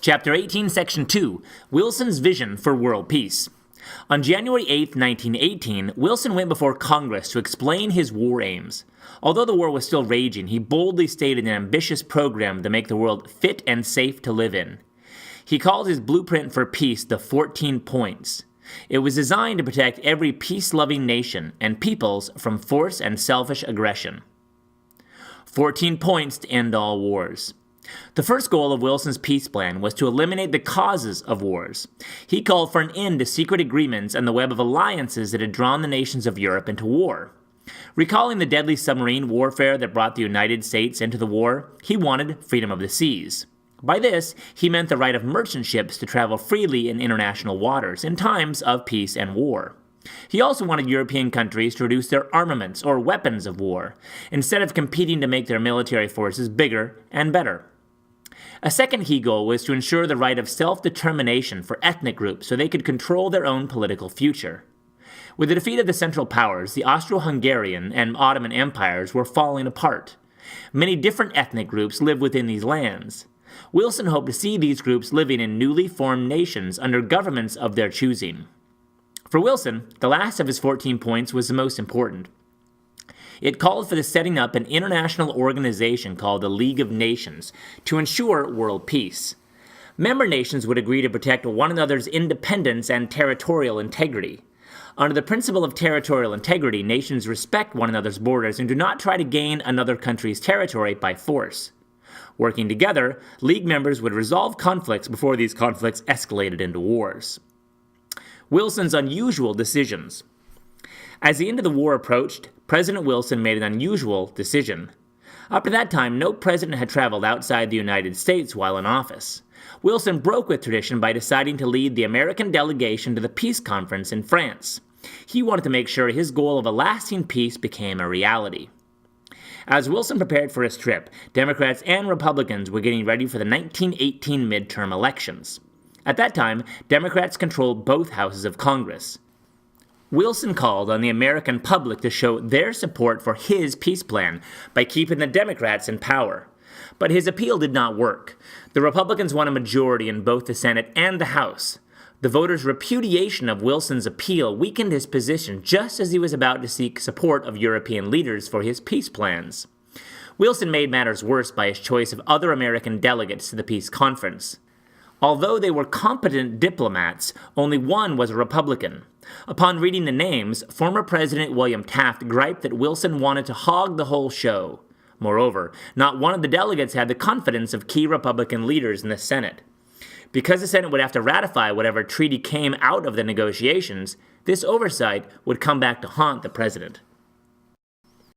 Chapter 18, Section 2, Wilson's Vision for World Peace. On January 8, 1918, Wilson went before Congress to explain his war aims. Although the war was still raging, he boldly stated an ambitious program to make the world fit and safe to live in. He called his blueprint for peace the 14 Points. It was designed to protect every peace-loving nation and peoples from force and selfish aggression. 14 points to end all wars. The first goal of Wilson's peace plan was to eliminate the causes of wars. He called for an end to secret agreements and the web of alliances that had drawn the nations of Europe into war. Recalling the deadly submarine warfare that brought the United States into the war, he wanted freedom of the seas. By this, he meant the right of merchant ships to travel freely in international waters in times of peace and war. He also wanted European countries to reduce their armaments or weapons of war, instead of competing to make their military forces bigger and better. A second key goal was to ensure the right of self-determination for ethnic groups so they could control their own political future. With the defeat of the Central Powers, the Austro-Hungarian and Ottoman empires were falling apart. Many different ethnic groups lived within these lands. Wilson hoped to see these groups living in newly formed nations under governments of their choosing. For Wilson, the last of his 14 points was the most important. It called for the setting up an international organization called the League of Nations to ensure world peace. Member nations would agree to protect one another's independence and territorial integrity. Under the principle of territorial integrity, nations respect one another's borders and do not try to gain another country's territory by force. Working together, League members would resolve conflicts before these conflicts escalated into wars. Wilson's unusual decisions. As the end of the war approached, President Wilson made an unusual decision. Up to that time, no president had traveled outside the United States while in office. Wilson broke with tradition by deciding to lead the American delegation to the peace conference in France. He wanted to make sure his goal of a lasting peace became a reality. As Wilson prepared for his trip, Democrats and Republicans were getting ready for the 1918 midterm elections. At that time, Democrats controlled both houses of Congress. Wilson called on the American public to show their support for his peace plan by keeping the Democrats in power. But his appeal did not work. The Republicans won a majority in both the Senate and the House. The voters' repudiation of Wilson's appeal weakened his position just as he was about to seek support of European leaders for his peace plans. Wilson made matters worse by his choice of other American delegates to the peace conference. Although they were competent diplomats, only one was a Republican. Upon reading the names, former President William Taft griped that Wilson wanted to hog the whole show. Moreover, not one of the delegates had the confidence of key Republican leaders in the Senate. Because the Senate would have to ratify whatever treaty came out of the negotiations, this oversight would come back to haunt the president.